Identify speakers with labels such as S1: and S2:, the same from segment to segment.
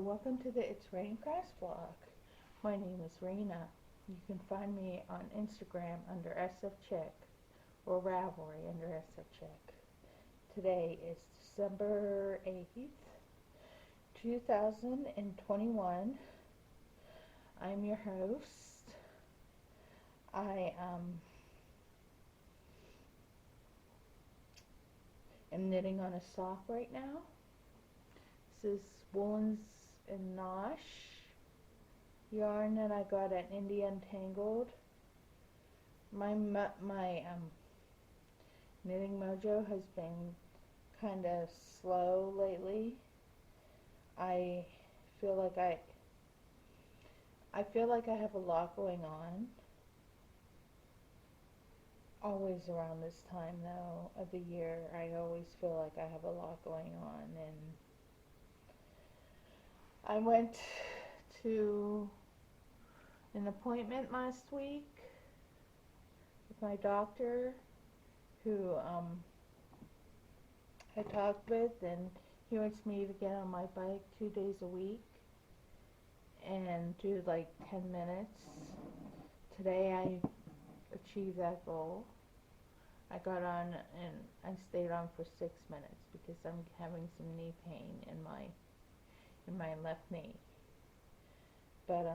S1: Welcome to the It's Raining Crafts vlog. My name is Raina. You can find me on Instagram under SF Chick or Ravelry under SF Chick. Today is December 8th, 2021. I'm your host. I am knitting on a sock right now. This is Woolens and Nosh yarn that I got at India Untangled. My knitting mojo has been kind of slow lately. I feel like I have a lot going on. Always around this time though of the year, I always feel like I have a lot going on, and I went to an appointment last week with my doctor who I talked with, and he wants me to get on my bike 2 days a week and do like 10 minutes. Today I achieved that goal. I got on and I stayed on for 6 minutes because I'm having some knee pain in my left knee. But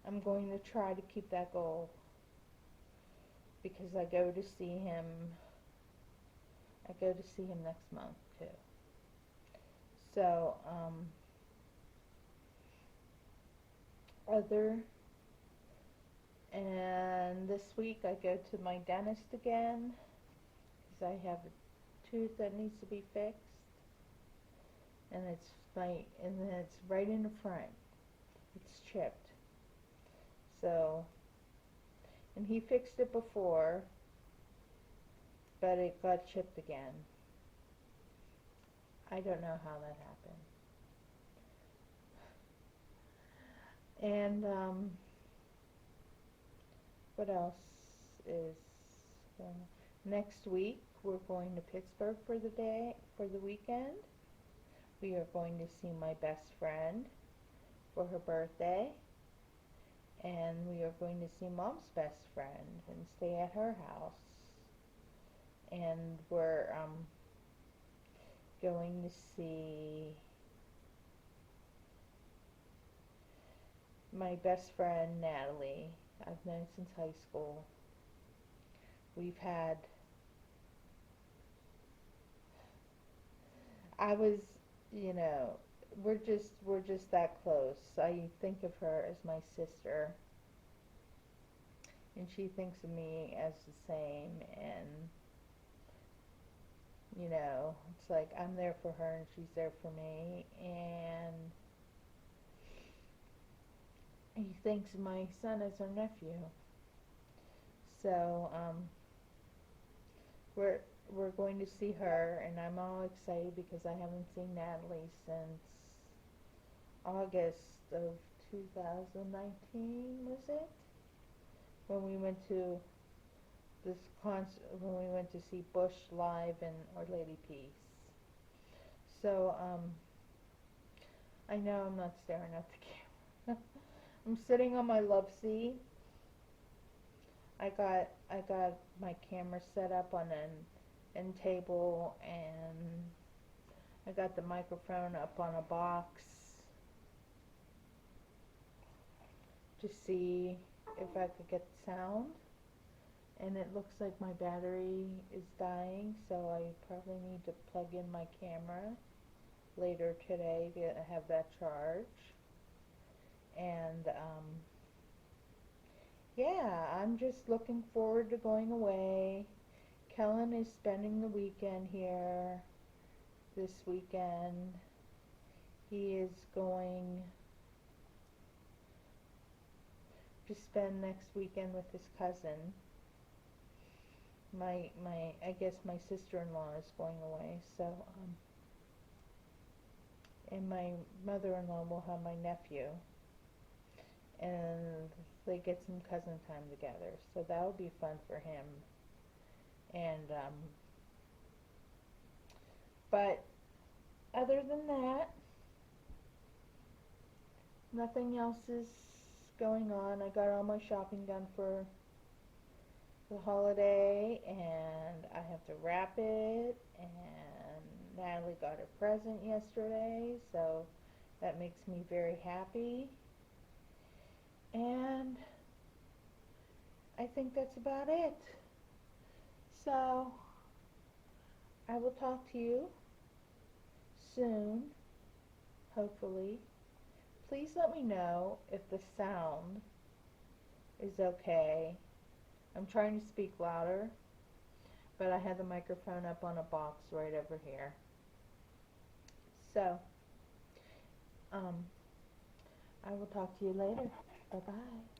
S1: I'm going to try to keep that goal because I go to see him next month too. So other and this week I go to my dentist again because I have a tooth that needs to be fixed, and it's right in the front. It's chipped. So, and he fixed it before, but it got chipped again. I don't know how that happened. And what else is next week we're going to Pittsburgh for the weekend. We are going to see my best friend for her birthday, and we are going to see Mom's best friend and stay at her house. And we're going to see my best friend Natalie. I've known since high school. We've had I was, you know, we're just that close. I think of her as my sister, and she thinks of me as the same. And it's like I'm there for her and she's there for me. And he thinks of my son as her nephew. So we're going to see her, and I'm all excited because I haven't seen Natalie since August of 2019, was it? When we went to when we went to see Bush live in Our Lady Peace. So I know I'm not staring at the camera. I'm sitting on my love seat. I got my camera set up on an end table, and I got the microphone up on a box to see if I could get the sound. And it looks like my battery is dying, so I probably need to plug in my camera later today to have that charge. And yeah, I'm just looking forward to going away. Kellen is spending the weekend here this weekend. He is going to spend next weekend with his cousin. I guess my sister-in-law is going away, so and my mother-in-law will have my nephew, and they get some cousin time together, so that'll be fun for him. And but other than that, nothing else is going on. I got all my shopping done for the holiday, and I have to wrap it, and Natalie got a present yesterday, so that makes me very happy. And I think that's about it. So I will talk to you soon, hopefully. Please let me know if the sound is okay. I'm trying to speak louder, but I had the microphone up on a box right over here. So, I will talk to you later. Bye-bye.